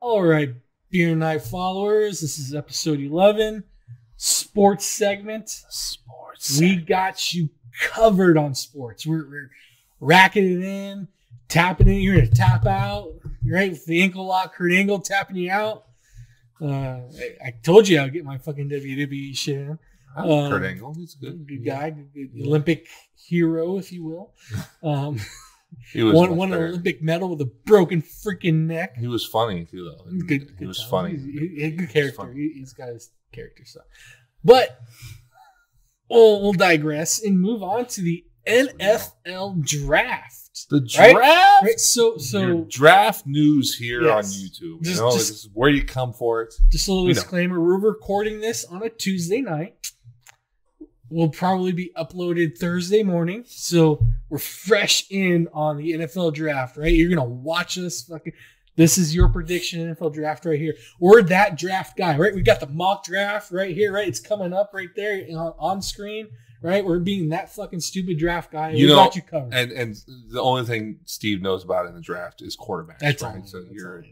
All right, Beer Night followers, this is episode 11, sports segment. We got you covered on sports. We're racking it in, tapping it. You're going to tap out, right? With the ankle lock, Kurt Angle tapping you out. I told you I'd get my fucking WWE shit in. Kurt Angle, he's good. Good guy, good Olympic hero, if you will. He was won an Olympic medal with a broken freaking neck. He was funny too, though. He was funny. He's a good character. He's got his character stuff. But we'll digress and move on to the NFL draft. The draft. Right? So your draft news here yes. on YouTube. This is where you come for it. Just a little disclaimer: we're recording this on a Tuesday night. Will probably be uploaded Thursday morning, so we're fresh in on the NFL draft, right? You're gonna watch us. This is your prediction NFL draft right here. We're that draft guy, right? We got the mock draft right here, right? It's coming up right there on screen, right? We're being that fucking stupid draft guy. We got you covered. And the only thing Steve knows about in the draft is quarterbacks. That's right. All. So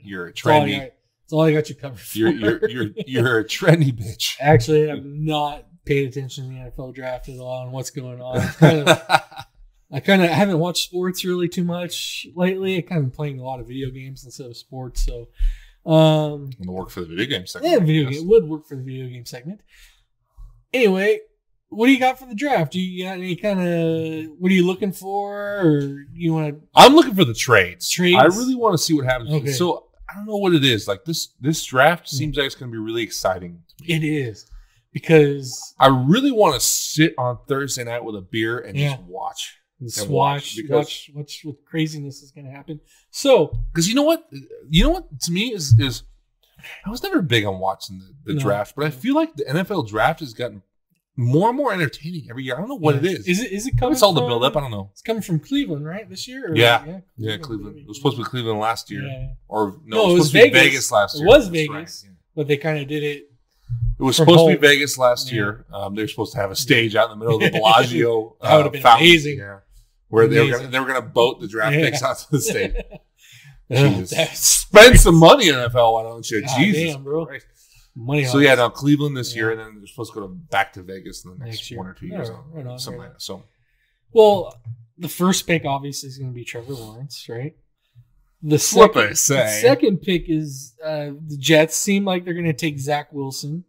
you're a trendy. That's all I got you covered for. You're a trendy bitch. Actually, I'm not paid attention to the NFL draft at all and what's going on. I haven't watched sports really too much lately. I kind of been playing a lot of video games instead of sports. So, I'm gonna work for the video game segment. Yeah, video game would work for the video game segment. Anyway, what do you got for the draft? Do you got any kind of what are you looking for, or you want to? I'm looking for the trades. Trades. I really want to see what happens. Okay. So I don't know what it is. Like this draft seems like it's gonna be really exciting to me. It is. Because I really want to sit on Thursday night with a beer and just watch. Watch what craziness is going to happen. So, because you know what to me is I was never big on watching the draft, but I feel like the NFL draft has gotten more and more entertaining every year. I don't know what it is. Is it coming? It's all the build up. I don't know. It's coming from Cleveland, right? This year? Yeah, Cleveland. It was supposed to be Cleveland last year, or no, it was supposed to be Vegas last year. It was Vegas, but they kind of did it. It was supposed to be Vegas last year. They were supposed to have a stage out in the middle of the Bellagio. That would have been amazing. Yeah, where they were going to boat the draft picks out to the stage. Spend some money in NFL, why don't you? Jesus, damn, bro. Christ. Money. So now Cleveland this year, and then they're supposed to go back to Vegas in the next 1 or 2 years. Something like that. So, well, the first pick obviously is going to be Trevor Lawrence, right? The second pick is the Jets. Seem like they're going to take Zach Wilson,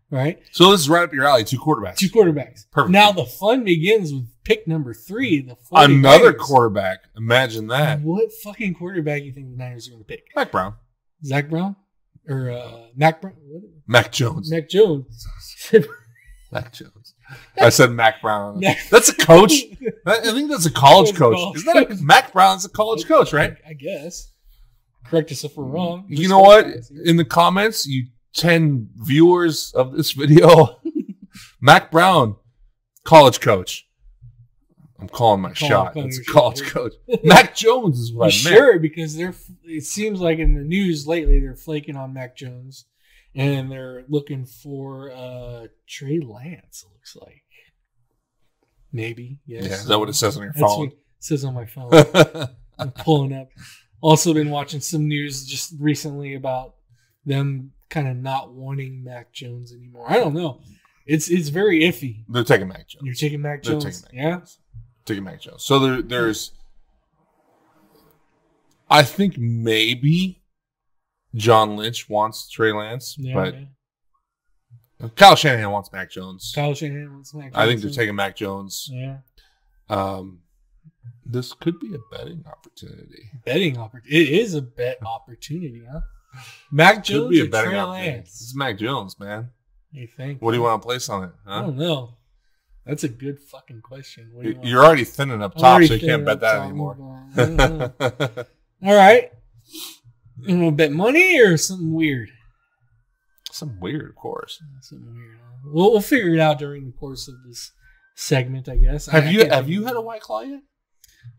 right? So this is right up your alley. Two quarterbacks. Perfect. Now the fun begins with pick number 3. Another quarterback. Imagine that. What fucking quarterback do you think the Niners are going to pick? Mac Brown. Zach Brown? Or Mac Brown? Mac Jones. Mac Jones. Mac Jones. I said Mac Brown. That's a coach. I think that's a college coach. Isn't that Mac Brown's a college coach, right? I guess. Correct us if we're wrong. You know what? In the comments, you 10 viewers of this video, Mac Brown, college coach. I'm calling my shot. It's a college coach. Mac Jones is what I meant. Sure, because it seems like in the news lately they're flaking on Mac Jones. And they're looking for Trey Lance, it looks like. Maybe, yes. Yeah, is that what it says on your phone? That's what it says on my phone. I'm pulling up. Also been watching some news just recently about them kind of not wanting Mac Jones anymore. I don't know. It's very iffy. They're taking Mac Jones. You're taking Mac Jones? Taking Mac Jones. So there's I think maybe John Lynch wants Trey Lance, but Kyle Shanahan wants Mac Jones. I think they're taking Mac Jones. Yeah. This could be a betting opportunity. It is a bet opportunity, huh? Mac Jones could be a or betting Trey opportunity. Lance? This is Mac Jones, man. You think? What do you want to place on it? Huh? I don't know. That's a good fucking question. You're already thinning up top, so you can't bet that anymore. All right. You want to bet money or something weird? Something weird, of course. Something weird. Huh? We'll figure it out during the course of this segment, I guess. Have you had a White Claw yet?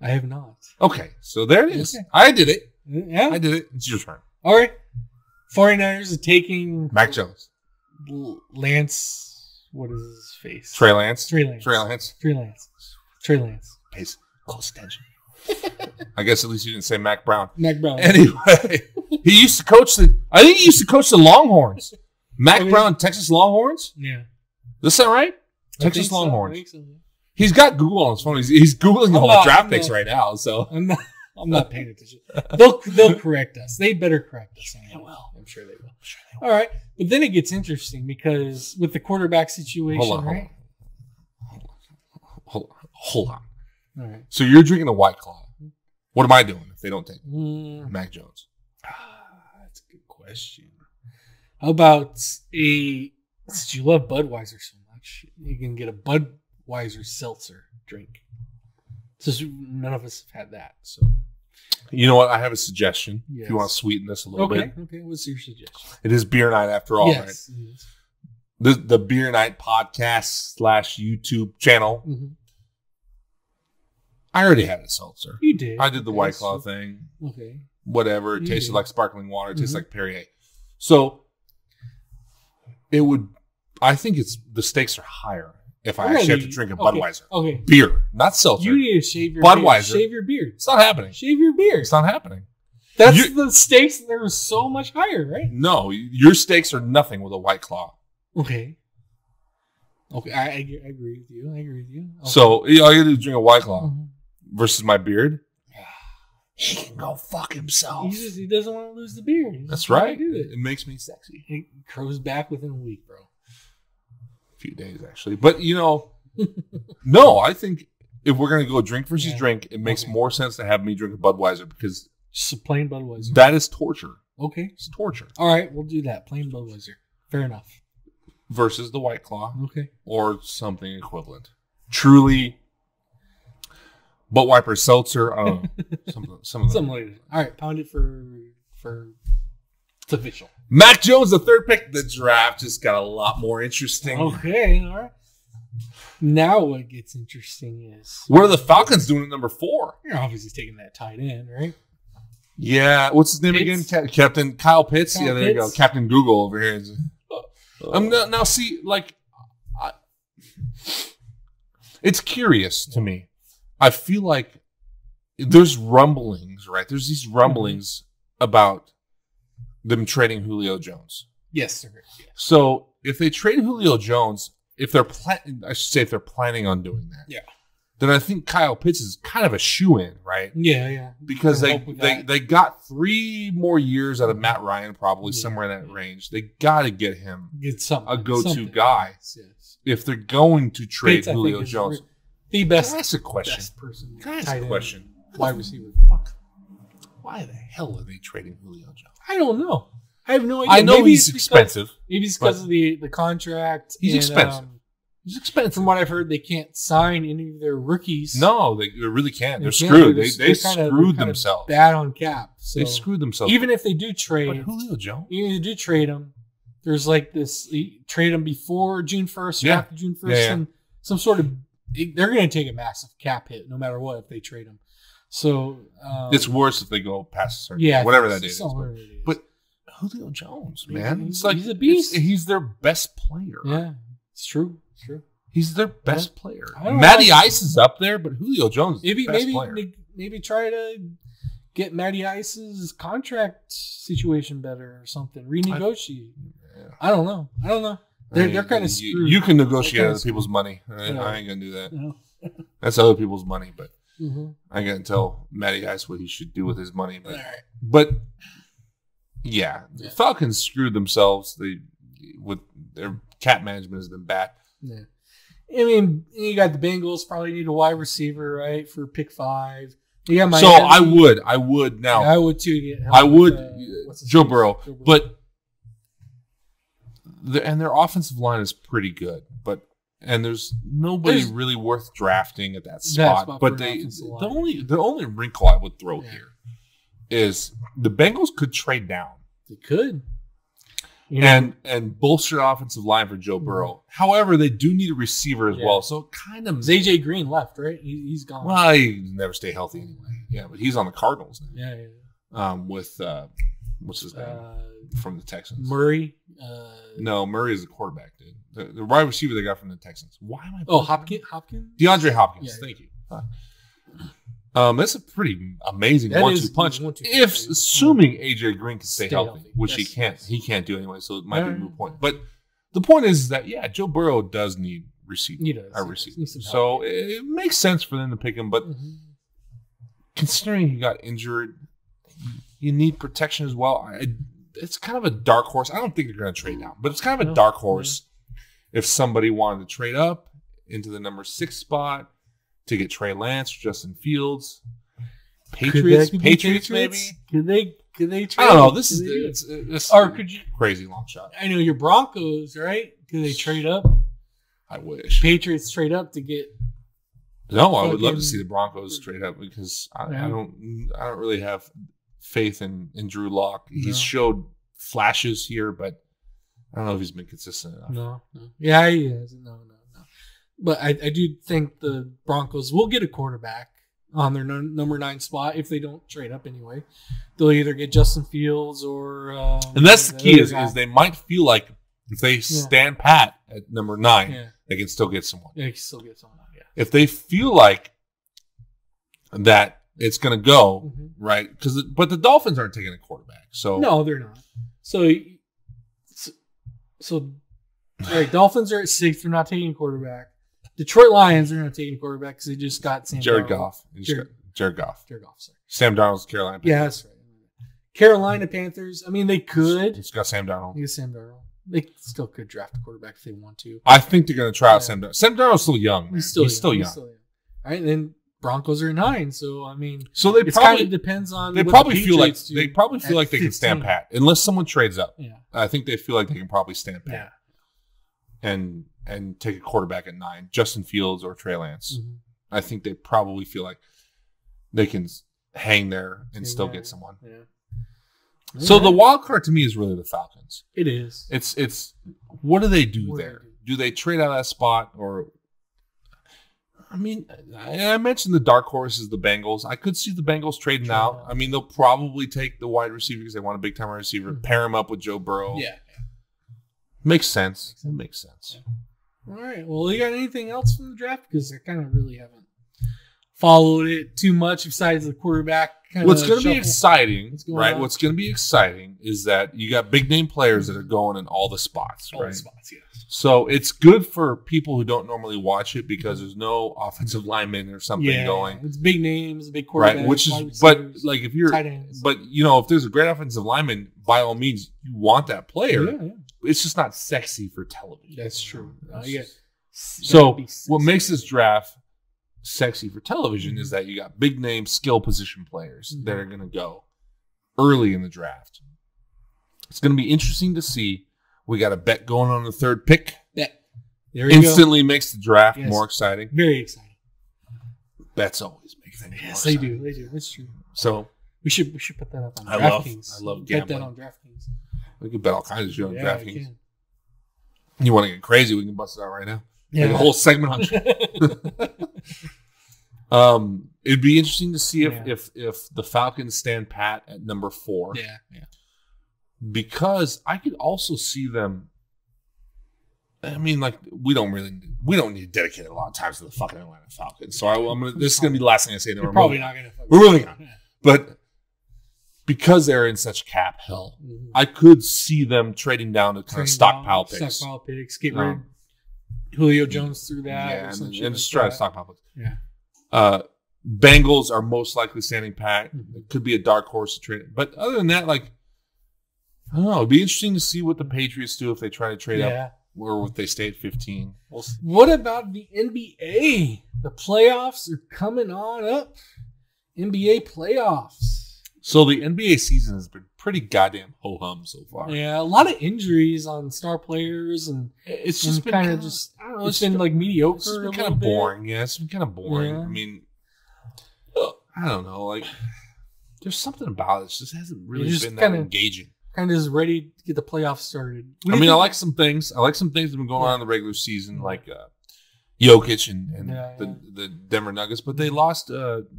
I have not. Okay, so there it is. Okay. I did it. Yeah, I did it. It's your turn. All right. 49ers are taking Mac Jones. Lance. What is his face? Trey Lance. Trey Lance. Pays close attention. I guess at least you didn't say Mac Brown. Mac Brown. Anyway, he used to coach I think he used to coach the Longhorns. Mac I mean- Brown, Texas Longhorns. Yeah. Is that right? I Texas think so, Longhorns. I think so. He's got Google on his phone. He's Googling all the not- draft I'm picks not- right now. So I'm not paying attention. They'll correct us. They better correct us. They will. I'm sure they will. All right, but then it gets interesting because with the quarterback situation, hold on, right? hold on. All right. So you're drinking a White Claw. What am I doing if they don't take Mac Jones? That's a good question. How about since you love Budweiser so much, you can get a Budweiser seltzer drink. Since none of us have had that, so You know what? I have a suggestion. Yes. If you want to sweeten this a little okay. bit, Okay, what's your suggestion? it is beer night after all, right? Yes. It is. The Beer Night podcast / YouTube channel. Mm-hmm. I already had a seltzer. You did. I did the Okay, White Claw so- thing. Okay. Whatever. It You tasted did. like sparkling water. It tastes Mhm. like Perrier. So it would. I think the stakes are higher if I actually have to drink a Budweiser. Okay. Beer, not seltzer. You need to shave your Budweiser. Beard. Shave your beard. It's not happening. Shave your beard. It's not happening. That's You- the stakes. They were so much higher, right? No, your stakes are nothing with a White Claw. Okay. Okay, I agree with you. I agree with you. Okay. So all you gotta do is drink a White Claw Mhm. versus my beard. He can go fuck himself. He doesn't want to lose the beard. He's That's just gonna right. Do it. It makes me sexy. It grows back within a week, bro. A few days actually, but no. I think if we're gonna go drink versus Yeah. drink, it makes Okay. more sense to have me drink a Budweiser because Just a plain Budweiser. that is torture. Okay. It's torture All right, we'll do that. Plain Budweiser. Fair enough. versus the White Claw Okay. or something equivalent. Truly, butt wiper seltzer. I don't know. Something like that. All right, pound it for it's official. Mac Jones, the third pick. The draft just got a lot more interesting. Okay, all right. Now what gets interesting is What are the Falcons doing at number 4? you're obviously taking that tight end, right? Yeah, what's his name Pitts? again? Captain Kyle Pitts. Kyle Yeah, there you go. Pitts. Captain Google over here. Now see, it's curious to me. I feel like there's rumblings, right? There's these rumblings about them trading Julio Jones. Yes, sir. Yeah. So if they trade Julio Jones, if they're planning on doing that, Yeah. then I think Kyle Pitts is kind of a shoe-in, right? Yeah. Because Can help with that. they got 3 more years out of Matt Ryan, probably Yeah. somewhere in that range. They got to get him Get something. a go-to something. guy Yes. if they're going to trade Pitts, I think, Julio is Jones. the Can best, I ask a question? best person. Can I ask tight a end, question? Wide receiver. Fuck. Why the hell are they trading Julio Jones? I don't know. I have no idea. I know Maybe he's it's because- expensive. Maybe it's because of the contract. He's and, expensive. He's expensive. From what I've heard, they can't sign any of their rookies. No, they really can't. They're They can't. screwed. They're They kinda- screwed they're themselves. Bad on cap. So They screwed themselves. even if they do But trade, Julio Jones? even if they do trade them, there's like this: you trade them before June 1st or Yeah. after June 1st, Yeah, yeah. and some sort of they're going to take a massive cap hit no matter what if they trade them. So It's worse if they go past a certain yeah, whatever that is. somewhere it is. But Julio Jones, man, He's- it's like he's a beast. He's their best player. yeah, it's true. It's true. He's their best player. I don't Matty know. Ice is up there, but Julio Jones is Maybe the best player. maybe try to get Matty Ice's contract situation better or something. Renegotiate. I don't know. They're kind of screwed. You can negotiate They're other kinda people's money. Yeah. I ain't gonna do that. You know? That's other people's money, but Mm-hmm. I ain't gonna tell Matty Ice what he should do with his money. All right. But yeah, the Yeah. Falcons screwed themselves. With their cap management has been bad. Yeah. I mean, you got the Bengals probably need a wide receiver, right, for pick 5. You got So Miami. I would now. I would too. Get help I would with, what's his Joe name? Burrow, but their offensive line is pretty good, and there's nobody There's- really worth drafting at that spot spot. for But an offensive line. the only wrinkle I would throw Yeah. here is the Bengals could trade down They could. You know, and bolster the offensive line for Joe Burrow. However, they do need a receiver as Yeah. well, so it kind of AJ Green left, right? He's gone. well, he never stay healthy anyway. Yeah, but he's on the Cardinals now. Yeah. With what's his name Uh, from the Texans? Murray. No, Murray is the quarterback, dude. The wide receiver they got from the Texans. Why am I? Oh, Hopkins. DeAndre Hopkins. Yeah. Thank you. That's a pretty amazing That 1-2 is punch. 1-2 If punch. assuming AJ Green can stay Stay healthy, healthy. which Yes, he can't do anyway. So it might be a moot Yeah. point. But the point is that Joe Burrow does need receiving. He does. A He receiver. needs some So help. it makes sense for them to pick him. But Mhm. considering he got injured, you need protection as well. It's kind of a dark horse. I don't think they're going to trade down, but it's kind of a No. dark horse. If somebody wanted to trade up into the number 6 spot to get Trey Lance, Justin Fields, Patriots, Could that be Patriots maybe. Could they trade? I don't know. This Could is they do it? it's Or could you? crazy long shot. I know your Broncos, right? Could they trade up? I wish. Patriots trade up to get. No, I would love to fucking- see the Broncos trade up because I Yeah. don't really have faith in Drew Lock. No. He's showed flashes here, but I don't know if he's been consistent enough. No. Yeah, he is. No. But I do think the Broncos will get a quarterback on their number 9 spot if they don't trade up anyway. They'll either get Justin Fields or. And that's the key other is guy. they might feel like if they stand pat at number 9, Yeah, they can still get someone. they can still get someone. Yeah. If they feel like that it's going to go Mhm. right, but the Dolphins aren't taking a quarterback, so No, they're not. So, all right, Dolphins are at 6. They're not taking a quarterback. Detroit Lions are not taking a quarterback because they just got Sam Jared Darnold. Goff, Jared Goff, Jared Goff, sorry. Sam Darnold's Carolina. Yeah, that's right. Carolina Panthers. I mean, they could. He's got Sam Darnold. Get Sam Darnold. They still could draft a quarterback if they want to. I think they're going to try out Yeah. Sam Darnold. Sam Darnold's still young. Man. He's still young. All right, and then Broncos are 9. So I mean, So they it kind probably of depends on. they what probably the feel like Patriots do they probably feel at like they can stand 15. pat unless someone trades up. Yeah, I think they feel like they can probably stand pat yeah. and take a quarterback at 9, Justin Fields or Trey Lance. Mhm. I think they probably feel like they can hang there and Yeah, still yeah, get someone. Yeah. So the Alright. wild card to me is really the Falcons. It is. It's what do they do What do there? they do? Do they trade out of that spot or? I mean, I mentioned the dark horse is the Bengals. I could see the Bengals trading Trade out. out. I mean, they'll probably take the wide receiver because they want a big time wide receiver. Mhm. Pair him up with Joe Burrow. Yeah. Makes sense. It makes sense. All right. Well, you got anything else from the draft? Because I kind of really haven't followed it too much besides the quarterback. Kinda What's going to be shuffle. exciting, What's going right? on? What's going to be exciting is that you got big name players that are going in all the spots, All the right? spots, yes. So it's good for people who don't normally watch it because there's no offensive lineman or something Yeah, going, it's big names, big quarterback, right? Which wide is, but receivers, like if you're, tight ends. but if there's a great offensive lineman, by all means, you want that player. yeah, It's just not sexy for television. that's true. It's You just- gotta So be what sexy. makes this draft sexy for television is Mm-hmm. that you got big name skill position players Mhm. that are going to go early in the draft. It's going to be interesting to see. We got a bet going on the 3rd pick. There you go. Instantly makes the draft Yes. more exciting. Very exciting. Bets always make things Yes, more they exciting. do. They do. That's true. So We should put that up on I love- DraftKings. I love Bet that gambling. on DraftKings. we can bet all kinds of shit on Yeah, I DraftKings. can. You want to get crazy? We can bust it out right now. Yeah. Like a whole segment on. It'd be interesting to see if the Falcons stand pat at number 4. yeah. Because I could also see them. I mean, like we don't need to dedicate a lot of time to the fucking Atlanta Falcons. So this is gonna be the last thing I say. You're probably not going to. We're moving on. But because they're in such cap hell, I could see them trading down to kind of stockpile picks. Stockpile picks. Get rid of Julio Jones through that. Yeah, or some and shit just like try to that. stockpile picks. Yeah. Bengals are most likely standing pat. Mhm. It could be a dark horse to trade. But other than that, like I don't know. It'd be interesting to see what the Patriots do if they try to trade up Yeah. or if they stay at 15. We'll see. What about the NBA? The playoffs are coming on up. NBA playoffs. So the NBA season has been pretty goddamn ho hum so far. Yeah, a lot of injuries on star players, and It's just been kind kinda- of just I don't know. it's It's been like mediocre. It's been a kind little of bit. boring. Yeah, it's been kind of boring. Yeah. I mean, I don't know. Like, there's something about it. It just hasn't really just been that kinda- engaging. Kind of just ready to get the playoffs started. What do I you mean, I think- like some things. I like some things that have been going Yeah. on in the regular season, like Jokic and Yeah, the Denver Nuggets, but they lost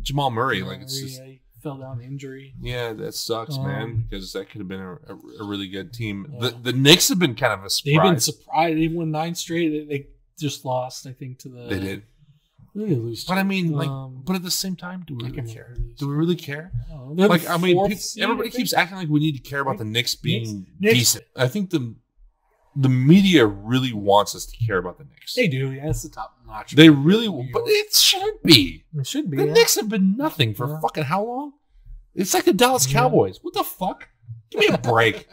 Jamal Murray. Like, it's just, he fell down injury. yeah, that sucks, man, because that could have been a really good team. Yeah. The Knicks have been kind of a They've been surprise. surprised. They won 9 straight. They just lost, I think, to the. They did. Who did they lose to? But I mean, but at the same time, do we really care? Do we really care? They're Like, the I mean, fourth seed, everybody I think. keeps acting like we need to care about the Knicks being Knicks. decent. I think the media really wants us to care about the Knicks. They do. Yeah, it's the top notch. They really, but it should be. It should be. The Yeah. Knicks have been nothing for fucking how long? It's like the Dallas Cowboys. What the fuck? Give me a break.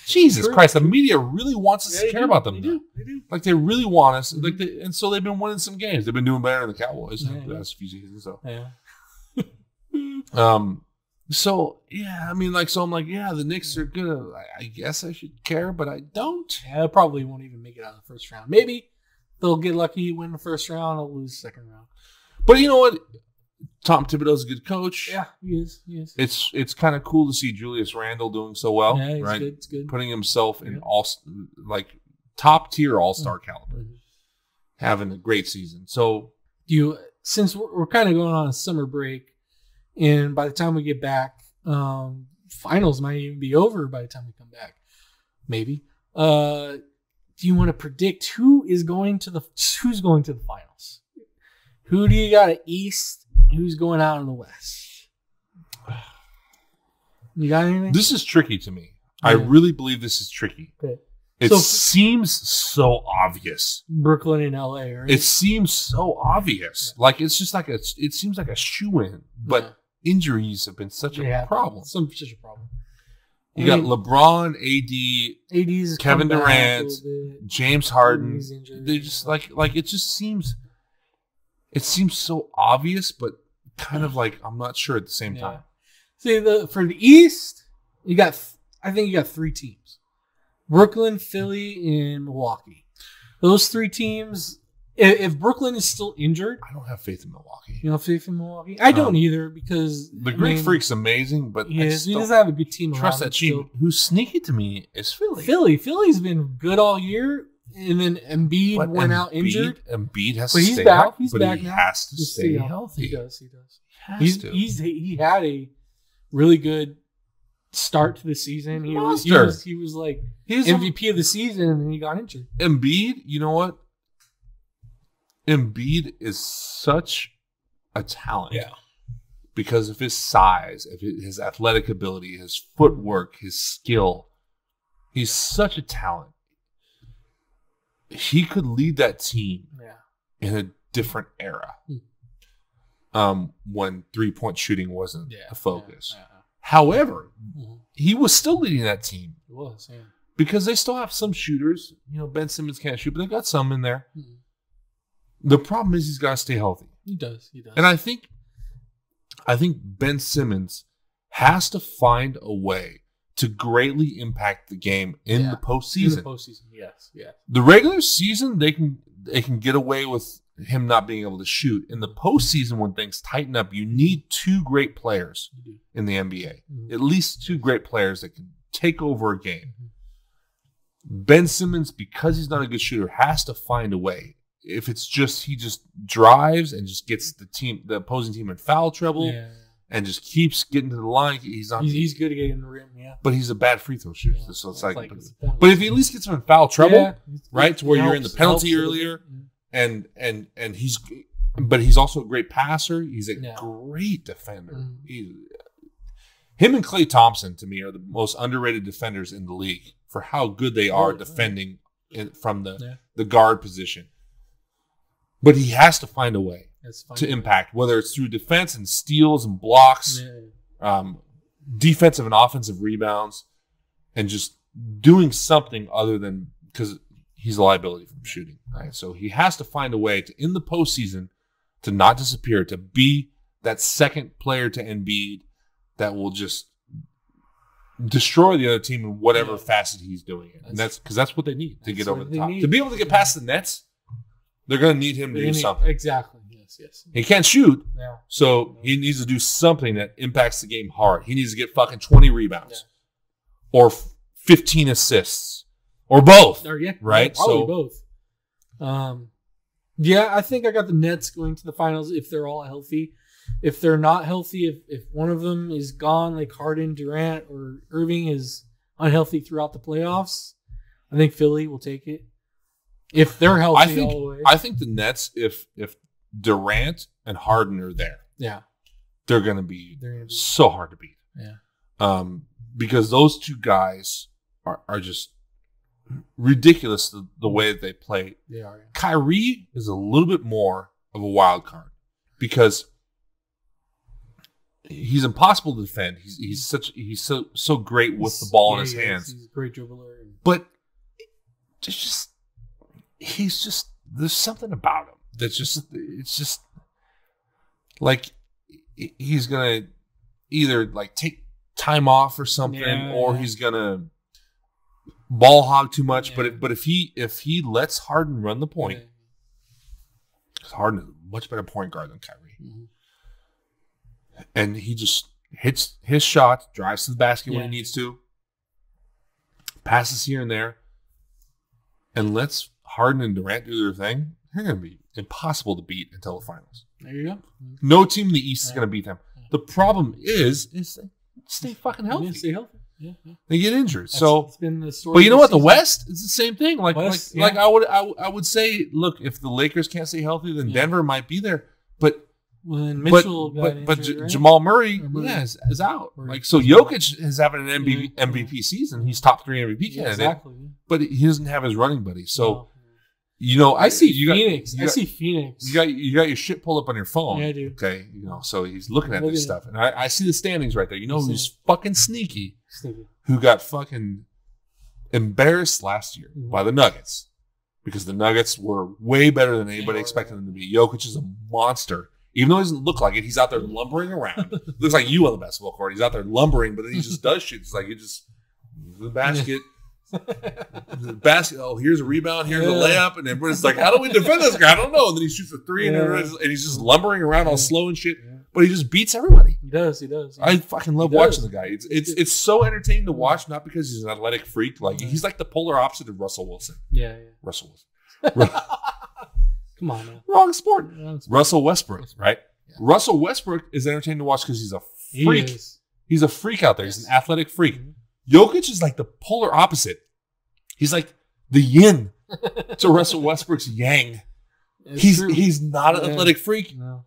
Jesus True. Christ, the media really wants us to they care do. about them. They now. do. They do. Like they really want us. And so they've been winning some games. They've been doing better than the Cowboys Yeah, the last few seasons. So. Yeah. So yeah, I mean, like, so I'm like, yeah, the Knicks are good. I guess I should care, but I don't. Yeah, they probably won't even make it out of the first round. Maybe they'll get lucky, win the first round, they'll lose the second round. But you know what? Tom Thibodeau's a good coach. Yeah, he is. He is. It's kind of cool to see Julius Randle doing so well. Yeah, he's right? good. It's good. Putting himself in like top tier all star caliber, Mhm. having a great season. So Since we're kind of going on a summer break, and by the time we get back, finals might even be over by the time we come back. Maybe. Do you want to predict who's going to the finals? Who do you got at East? Who's going out in the West? You got anything? this is tricky to me. I really believe this is tricky. Okay. It So- seems so obvious. Brooklyn and LA, right? It seems so obvious. Like it's just like it seems like a shoe-in. But injuries have been such a problem. Such a problem. You got LeBron, AD, AD's Kevin come back a Durant, little bit. James Harden. He's injured. They just like it just seems so obvious, but kind of like I'm not sure at the same time. See, for the East, I think you got three teams: Brooklyn, Philly, and Milwaukee. Those three teams. If Brooklyn is still injured, I don't have faith in Milwaukee. you know, faith in Milwaukee. I don't either because The Greek Freak's amazing, but he I doesn't just have a good team. don't around trust him that team. still. Who's sneaky to me is Philly. Philly's been good all year, and then Embiid But went out injured. Embiid has But to he's stay back. healthy. He's but back he now. has to Just stay He healthy. does. He He had a really good start to the season. He was like He's MVP of the season, and then he got injured. Embiid, you know what? Embiid is such a talent. Yeah. Because of his size, of his athletic ability, his footwork, his skill. He's such a talent. He could lead that team in a different era. When 3-point shooting wasn't the focus. However, he was still leading that team. It was, Because they still have some shooters. You know, Ben Simmons can't shoot, but they got some in there. The problem is he's got to stay healthy. He does. And I think Ben Simmons has to find a way to greatly impact the game in the postseason. In the postseason, yes. The regular season, they can get away with him not being able to shoot. In the postseason, when things tighten up, you need two great players in the NBA. At least two great players that can take over a game. Ben Simmons, because he's not a good shooter, has to find a way. If it's just he just drives and just gets the opposing team in foul trouble and just keeps getting to the line, he's good at getting the rim, but he's a bad free throw shooter. So it's like but if he at least gets him in foul trouble, right, to where you're in the penalty earlier, and he's also a great passer. He's a great defender. Him and Klay Thompson, to me, are the most underrated defenders in the league for how good they are defending from the guard position. But he has to find a way to impact, whether it's through defense and steals and blocks, defensive and offensive rebounds, and just doing something other than because he's a liability from shooting. Right? So he has to find a way to, in the postseason, to not disappear, to be that second player to Embiid that will just destroy the other team in whatever facet he's doing it. And that's because that's what they need to get over the top. To be able to get past the Nets, they're going to need him to do something. Exactly. Yes. He can't shoot, so he needs to do something that impacts the game hard. He needs to get fucking 20 rebounds or 15 assists or both. Right? Probably both. I think I got the Nets going to the finals if they're all healthy. If they're not healthy, if one of them is gone, like Harden, Durant, or Irving is unhealthy throughout the playoffs, I think Philly will take it. If they're healthy all the way. I think the Nets, if Durant and Harden are there, Yeah. they're going to be so hard to beat. Yeah. Because those two guys are just ridiculous the way that they play. They are. Yeah. Kyrie is a little bit more of a wild card because he's impossible to defend. He's so great with the ball in his hands. He's a great dribbler. But there's something about him that's it's just like he's gonna either like take time off or something, or he's gonna ball hog too much. Yeah. But if he lets Harden run the point, because Harden is a much better point guard than Kyrie, and he just hits his shots, drives to the basket when he needs to, passes here and there, and lets Harden and Durant do their thing, they're going to be impossible to beat until the finals. There you go. No team in the East is going to beat them. The problem is they stay fucking healthy. Stay healthy. Yeah. They get injured. It's been the story. But you know what? The West, it's the same thing. Like West, I would say, look, if the Lakers can't stay healthy, then Denver might be there. But Mitchell got injured, right? Jamal Murray, is out. Like so, Jokic is having an MVP season. He's top 3 MVP candidate. Exactly. But he doesn't have his running buddy. So, I see Phoenix. I see Phoenix. You got your shit pulled up on your phone. Yeah, I do. Okay, so he's looking at this stuff, and I see the standings right there. You know who's fucking sneaky? Who got fucking embarrassed last year by the Nuggets, because the Nuggets were way better than anybody expected them to be. Jokic is a monster. Even though he doesn't look like it, he's out there lumbering around. Looks like you on the basketball court. He's out there lumbering, but then he just does shit. It's like the basket. The basket. Oh, here's a rebound. Here's a layup, and everybody's like, "How do we defend this guy?" I don't know. And then he shoots a 3, and he's just lumbering around all slow and shit. But he just beats everybody. He does. I fucking love watching the guy. It's so entertaining to watch, not because he's an athletic freak. Like he's like the polar opposite of Russell Wilson. Yeah. Russell Wilson. Come on, man. Wrong sport. Russell Westbrook, right? Yeah. Russell Westbrook is entertaining to watch because he's a freak. He's a freak out there. He's an athletic freak. Mm-hmm. Jokic is like the polar opposite. He's like the yin to Russell Westbrook's yang. He's not an athletic freak. No.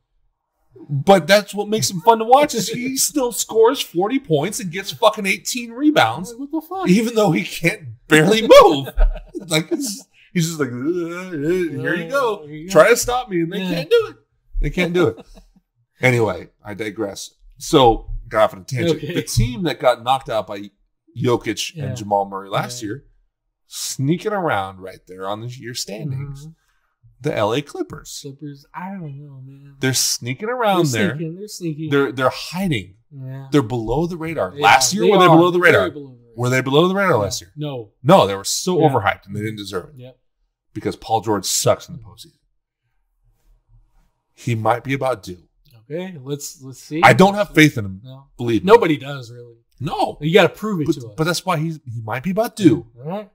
But that's what makes him fun to watch is he still scores 40 points and gets fucking 18 rebounds. What the fuck? Even though he can't barely move. He's just like, here you go. Try to stop me. And they can't do it. Anyway, I digress. So, got off on a tangent. Okay. The team that got knocked out by Jokic and Jamal Murray last year, sneaking around right there on this year's standings, the LA Clippers. I don't know, man. They're sneaking around there. They're sneaking. They're hiding. Yeah. They're below the radar. Last year, were they below the radar? Were they below the radar last year? No, they were so overhyped and they didn't deserve it. Yep. Because Paul George sucks in the postseason. He might be about due. Okay, let's see. I don't have faith in him. No. Believe me. Nobody does, really. No. You got to prove it to us. But that's why he might be about due.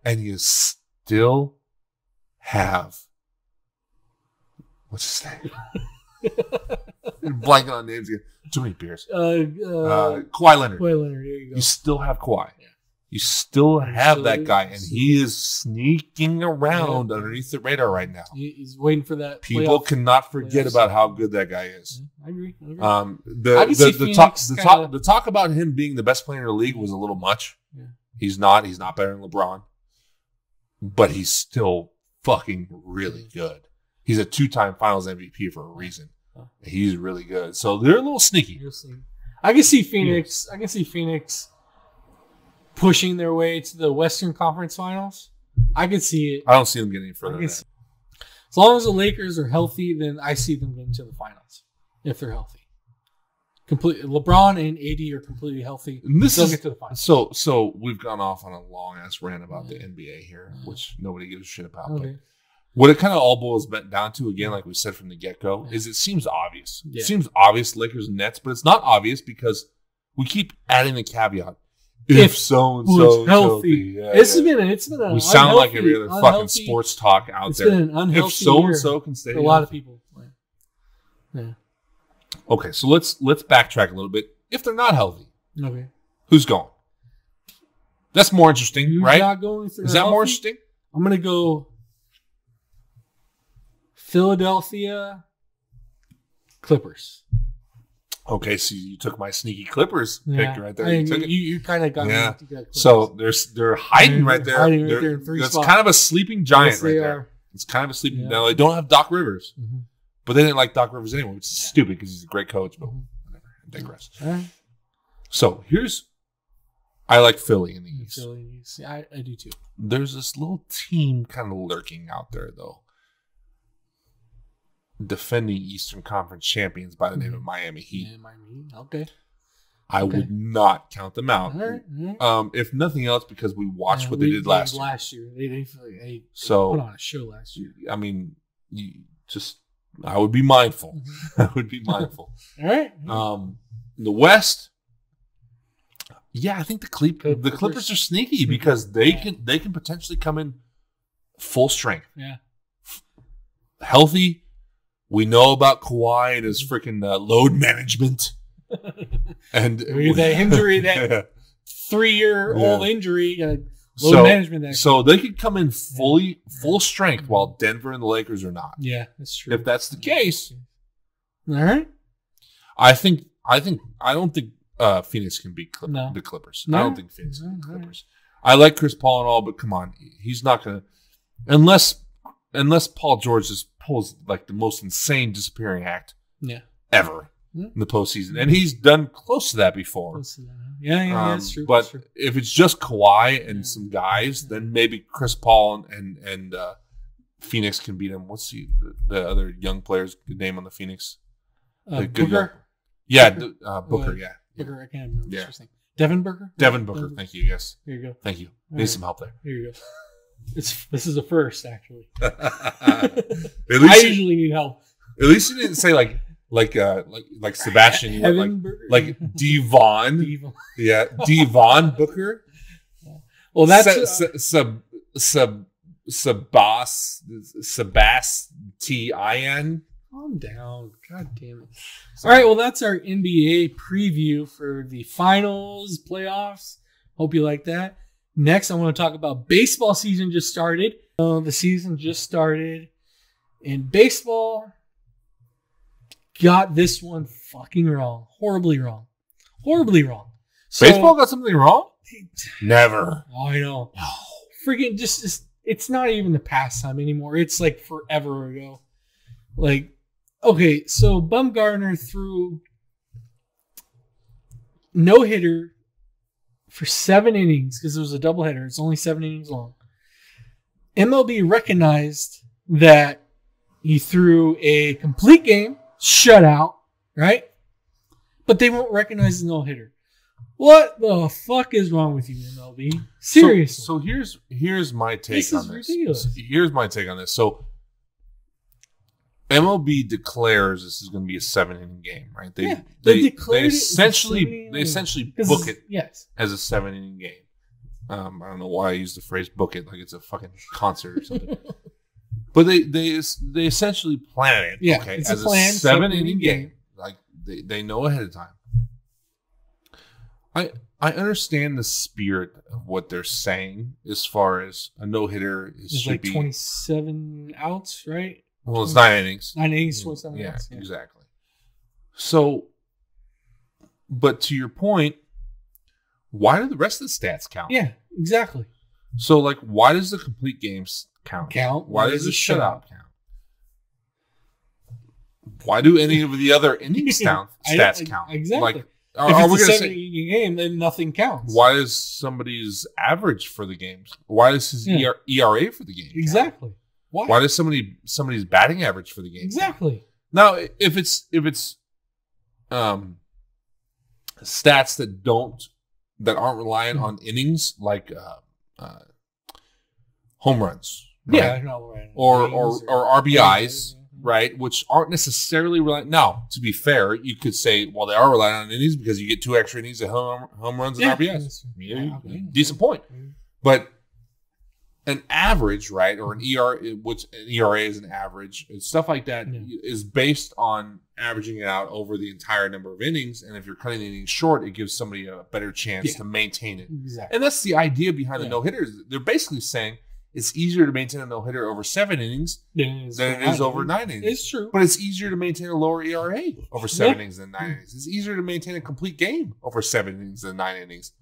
And you still have... What's his name? I'm blanking on names again. Too many beers. Kawhi Leonard. Kawhi Leonard, there you go. You still have Kawhi. Yeah. You still have that guy, and he is sneaking around underneath the radar right now. He's waiting for that. People cannot forget about how good that guy is. I agree. The talk about him being the best player in the league was a little much. Yeah. He's not. He's not better than LeBron, but he's still fucking really good. He's a 2-time Finals MVP for a reason. He's really good. So they're a little sneaky. I can see Phoenix. I can see Phoenix pushing their way to the Western Conference Finals. I can see it. I don't see them getting any further than that. As long as the Lakers are healthy, then I see them getting to the finals. If they're healthy. LeBron and AD are completely healthy. They'll get to the finals. So we've gone off on a long-ass rant about the NBA here, which nobody gives a shit about. Okay. But what it kind of all boils down to, again, like we said from the get-go, is it seems obvious. Yeah. It seems obvious, Lakers and Nets, but it's not obvious because we keep adding the caveat. If so-and-so healthy. It's been a we sound like every other fucking sports talk out there. It's been an unhealthy if so-and-so can stay for a lot of people. Yeah. Okay, so let's backtrack a little bit. If they're not healthy, okay, who's going? That's more interesting, right? Not going Is that more interesting? I'm going to go Philadelphia, Clippers. Okay, so you took my sneaky Clippers Yeah. pick right there. I mean, you kind of got Yeah. me. You got Clippers. So they're hiding right there. Hiding right there in three that's spots. kind of a sleeping giant Yes, right they there. are. It's kind of a sleeping. Yeah. Now they don't have Doc Rivers, Mm-hmm. but they didn't like Doc Rivers anyway, which is stupid because he's a great coach. But whatever, I digress. All right. So I like Philly in the East. Phillies. I do too. There's this little team kind of lurking out there though, defending Eastern Conference champions by the name of Miami Heat. Yeah, Miami. Okay. I would not count them out. All right. All right. If nothing else, because we watched Yeah, what they did last year. Last year, they So- put on a show last year. I mean, I would be mindful. I would be mindful. All right. The West, yeah, I think the Clippers. Clippers are sneaky because they can potentially come in full strength, Yeah. healthy. We know about Kawhi and his freaking load management, and That injury, that 3-year-old injury, load management. That so they could come in full strength while Denver and the Lakers are not. yeah, that's true. If that's the case, All right. I don't think Phoenix can beat No. the Clippers. No. I don't think Phoenix can beat the All right. Clippers. I like Chris Paul and all, but come on, he's not gonna unless Paul George just pulls like the most insane disappearing act Yeah. ever in the postseason, and he's done close to that before. Yeah, that's true. But that's true. if it's just Kawhi and some guys, then maybe Chris Paul and Phoenix can beat him. What's the other young player's good name on the Phoenix? The good young- Booker. Yeah, Booker. Yeah, Booker. I can't remember Yeah. his name. Devin Booker. Devin Booker. Thank you. Yes, Here you go. thank you. All Need right. some help there. Here you go. This is a first, actually. At I least, usually need help. at least you didn't say like Sebastian. You went Heaven Booker. like Devon. Devon. Yeah, Devon Booker. Well, that's Sebastian. calm down. God damn it. All right, well, that's our NBA preview for the finals, playoffs. Hope you like that. Next, I want to talk about baseball season just started. The season just started, and baseball got this one fucking wrong. Horribly wrong. Horribly wrong. So, Baseball got something wrong? Never. Oh, I know. Freaking just it's not even the pastime anymore. It's like forever ago. Like, okay, so Bumgarner threw no hitter for 7 innings because it was a doubleheader. It's only 7 innings long. MLB recognized that he threw a complete game, shutout, right? But they won't recognize the no hitter. What the fuck is wrong with you, MLB? Seriously. So here's my take This on is this. ridiculous. Here's my take on this. So MLB declares this is going to be a 7-inning game, right? They They declared it as a essentially 7-inning book it Yes. as a 7-inning game. I don't know why I use the phrase "book it" like it's a fucking concert or something. But they essentially plan it, Yeah, okay, it's as a planned 7-inning 7-inning game. Like they know ahead of time. I understand the spirit of what they're saying as far as a no hitter It's should like be. 27 outs, right? Well, it's 9 innings. 9 innings, 27 Yeah, outs. exactly. So, but to your point, why do the rest of the stats count? Yeah, exactly. So, like, why does the complete games count? Why does the shutout count? Why do any of the other inning stats count? Exactly. Like, If are it's we a going to 7-inning game, then nothing counts. why is somebody's average for the games? Why is his Yeah. ERA for the game? count? Exactly. Why? Why does somebody's batting average for the game? count? Exactly. Now, if it's stats that aren't reliant on innings, like home runs, right? Yeah. No, right. or Innings RBIs, Yeah. right, which aren't necessarily reliant. Now, to be fair, you could say, well, they are reliant on innings because you get 2 extra innings of home runs and Yeah. RBIs. Yeah, okay. Decent point. But an average, right, or an ERA, which an ERA is an average, and stuff like that is based on averaging it out over the entire number of innings. And if you're cutting the innings short, it gives somebody a better chance to maintain it. Exactly. And that's the idea behind the no hitters. They're basically saying, it's easier to maintain a no-hitter over 7 innings than it is over 9 innings. It's true. But it's easier to maintain a lower ERA over 7 innings than 9 innings. It's easier to maintain a complete game over 7 innings than 9 innings.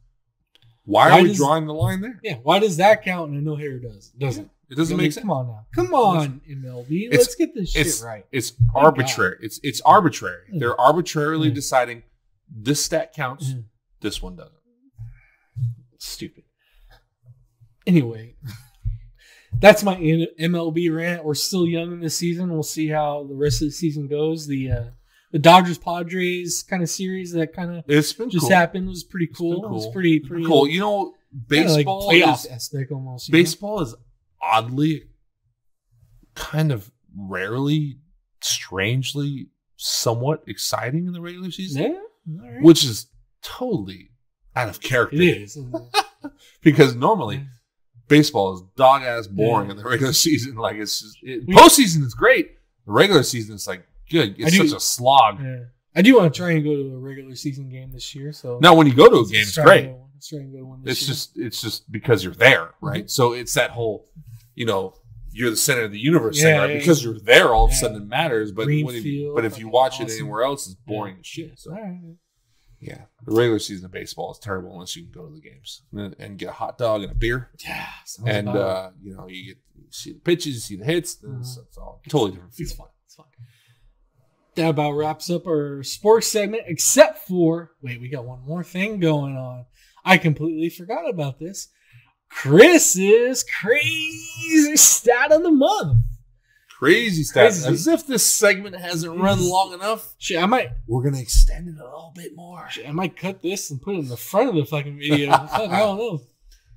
Why are we drawing the line there? Yeah, why does that count and a no-hitter doesn't? It doesn't make sense. Come on now. Come on, MLB. Let's get this shit right. It's arbitrary. It's arbitrary. Yeah. They're arbitrarily deciding this stat counts, this one doesn't. Stupid. Anyway, that's my MLB rant. We're still young in the season. We'll see how the rest of the season goes. The Dodgers Padres kind of series that kind of just happened was pretty cool. It was pretty cool. You know, baseball like playoff aspect almost. Baseball is oddly, kind of rarely, strangely, somewhat exciting in the regular season. Yeah, all right. Which is totally out of character. It is. Because normally baseball is dog ass boring in the regular season. Like postseason is great. The regular season is like good. It's such a slog. Yeah. I do want to try and go to a regular season game this year. So now when you go to a game, it's great. Let's try and go to one this year. It's just because you're there, right? So it's that whole, you're the center of the universe thing, right? Because you're there, all of a sudden it matters. But if you watch it anywhere else, it's boring as shit. So. Yeah, the regular season of baseball is terrible unless you can go to the games and get a hot dog and a beer. Yeah, and you see the pitches, you see the hits. It's all totally different. It's fun. That about wraps up our sports segment. Except for we got one more thing going on. I completely forgot about this. Chris's crazy stat of the month. Crazy stats. As if this segment hasn't run long enough. Shit, we're going to extend it a little bit more. Shit, I might cut this and put it in the front of the fucking video. I don't know.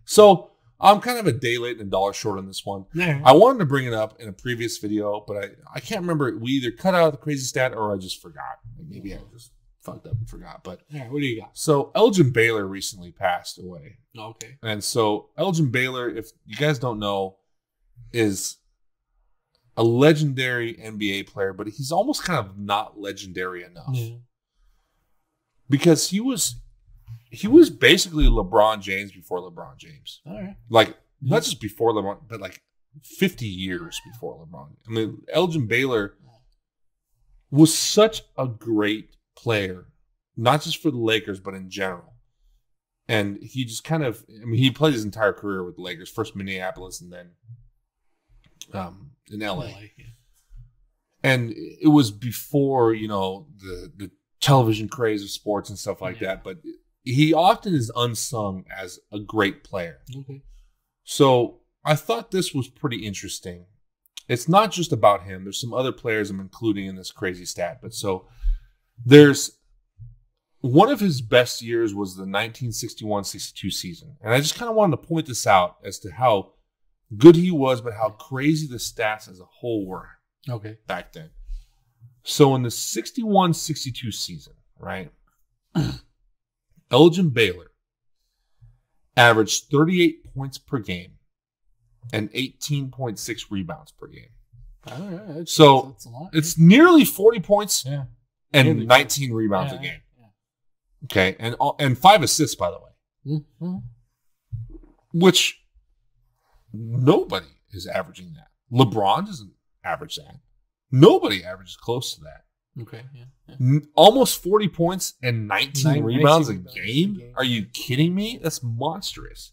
So, I'm kind of a day late and a dollar short on this one. Yeah. I wanted to bring it up in a previous video, but I can't remember. We either cut out the crazy stat or I just forgot. Maybe I just fucked up and forgot. But what do you got? So, Elgin Baylor recently passed away. Okay. And so, Elgin Baylor, if you guys don't know, is a legendary NBA player, but he's almost kind of not legendary enough. Yeah. Because he was basically LeBron James before LeBron James. All right. Like, not just before LeBron, but like 50 years before LeBron. I mean, Elgin Baylor was such a great player, not just for the Lakers, but in general. And he just kind of, he played his entire career with the Lakers, first Minneapolis and then in LA. And it was before, the television craze of sports and stuff like that. But he often is unsung as a great player. Okay. So I thought this was pretty interesting. It's not just about him. There's some other players I'm including in this crazy stat. But so there's one of his best years was the 1961-62 season. And I just kind of wanted to point this out as to how good he was, but how crazy the stats as a whole were back then. So in the 61-62 season, right, Elgin Baylor averaged 38 points per game and 18.6 rebounds per game. All right. That's a lot. It's nearly 40 points and 19 rebounds a game. Yeah. Okay, and 5 assists, by the way. Mm-hmm. Which nobody is averaging that. LeBron doesn't average that. Nobody averages close to that. Okay. Yeah. Almost 40 points and 19 rebounds a game? Are you kidding me? That's monstrous.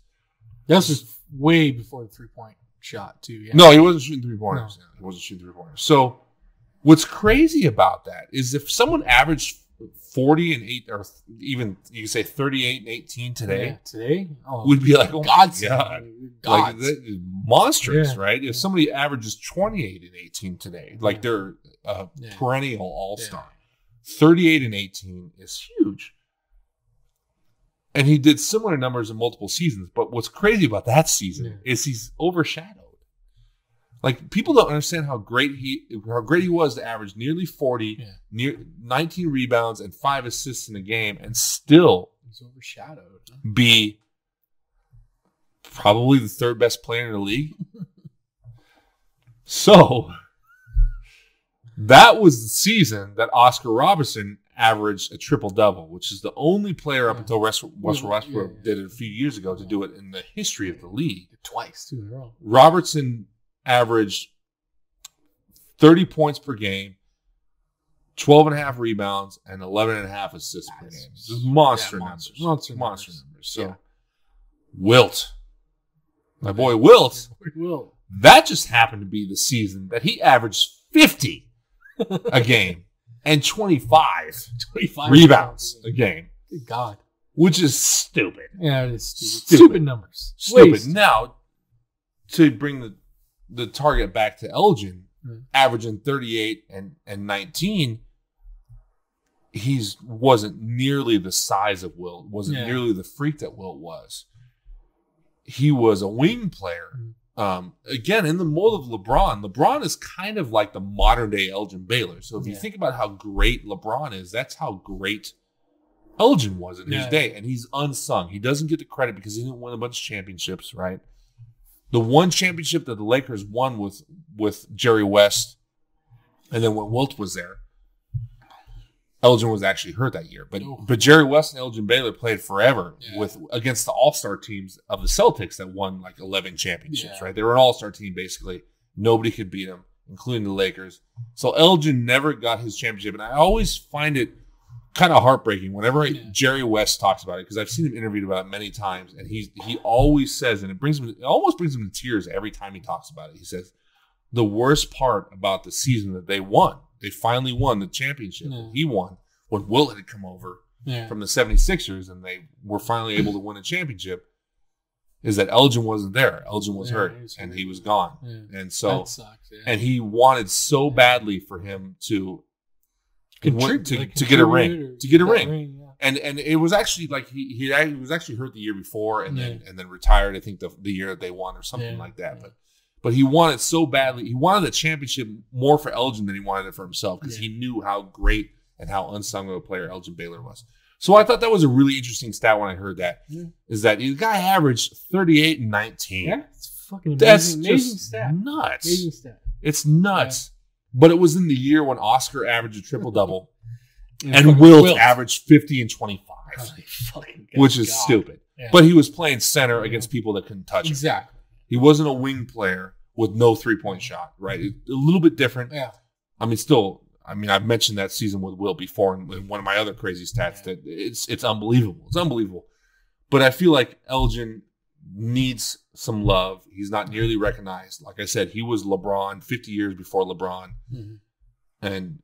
That's just way before the 3-point shot, too. Yeah. No, he wasn't shooting 3-pointers. No. He wasn't shooting 3-pointers. So what's crazy about that is if someone averaged 40 and 8, or even you can say 38 and 18 today, we'd be like, oh my God. Like, monstrous, right? If somebody averages 28 and 18 today, like they're a perennial all-star. 38 and 18 is huge. And he did similar numbers in multiple seasons. But what's crazy about that season is he's overshadowed. Like, people don't understand how great he was to average nearly 40, 19 rebounds, and 5 assists in a game, and still he's overshadowed. Be probably the 3rd best player in the league. So that was the season that Oscar Robertson averaged a triple-double, which is the only player up until Russell Westbrook did it a few years ago to do it in the history of the league. Twice, too, in a row. Robertson averaged 30 points per game, 12.5 rebounds, and 11.5 assists per game. Just monster numbers. Monster numbers. So, Wilt. My boy Wilt. That just happened to be the season that he averaged 50 a game and 25 rebounds a game. Good God. Which is stupid. Yeah, it is stupid. Stupid numbers. Stupid. Now, to bring the target back to Elgin, averaging 38 and 19, he wasn't nearly the size of Wilt, wasn't nearly the freak that Wilt was. He was a wing player. Again, in the mold of LeBron is kind of like the modern day Elgin Baylor. So if you think about how great LeBron is, that's how great Elgin was in his day. And he's unsung. He doesn't get the credit because he didn't win a bunch of championships, right? The one championship that the Lakers won with Jerry West, and then when Wilt was there, Elgin was actually hurt that year. But Jerry West and Elgin Baylor played forever against the all-star teams of the Celtics that won like 11 championships, right? They were an all-star team, basically. Nobody could beat them, including the Lakers. So Elgin never got his championship. And I always find it kind of heartbreaking whenever Jerry West talks about it, because I've seen him interviewed about it many times. And he always says, and it almost brings him to tears every time he talks about it. He says, the worst part about the season that they won, they finally won the championship. He won when Wilt had come over from the 76ers and they were finally able to win a championship, is that Elgin wasn't there. Elgin was hurt and he was gone. And so, that sucks, and he wanted so badly for him to get a ring. And it was actually like he was actually hurt the year before and then retired, I think the year that they won or something like that. But he wanted so badly. He wanted the championship more for Elgin than he wanted it for himself because he knew how great and how unsung of a player Elgin Baylor was. So I thought that was a really interesting stat when I heard that. Is that the guy averaged 38 and 19. Yeah, it's fucking amazing. Amazing stat. Nuts. Amazing stat. It's nuts. But it was in the year when Oscar averaged a triple-double and Wilt averaged 50 and 25, which is stupid. Yeah. But he was playing center against people that couldn't touch him. Exactly. He wasn't a wing player with no three-point shot, right? A little bit different. Yeah. I've mentioned that season with Wilt before in one of my other crazy stats that it's unbelievable. It's unbelievable. But I feel like Elgin needs some love. He's not nearly recognized. Like I said, he was LeBron 50 years before LeBron. And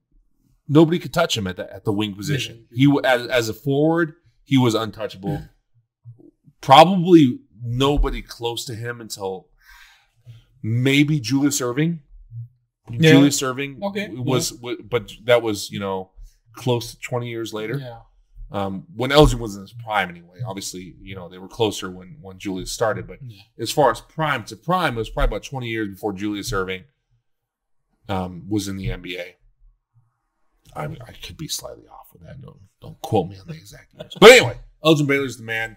nobody could touch him at the wing position. He as a forward, he was untouchable. Probably nobody close to him until maybe Julius Erving. Julius Erving was, but that was close to 20 years later. When Elgin was in his prime, anyway. Obviously, they were closer when Julius started. But as far as prime to prime, it was probably about 20 years before Julius Erving was in the NBA. I could be slightly off with that. Don't quote me on the exact years. But anyway, Elgin Baylor's the man.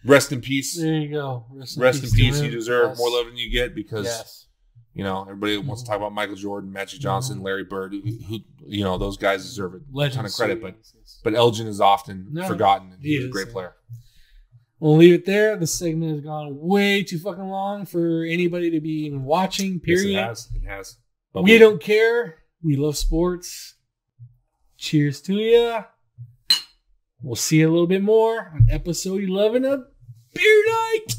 Rest in peace. There you go. Rest in peace. You deserve more love than you get because, everybody wants to talk about Michael Jordan, Magic Johnson, Larry Bird, who those guys deserve a ton of credit. But Elgin is often forgotten, and he's a great player. We'll leave it there. The segment has gone way too fucking long for anybody to be watching, period. Yes, it has. But we don't care. We love sports. Cheers to ya. We'll see you a little bit more on episode 11 of Beer Night.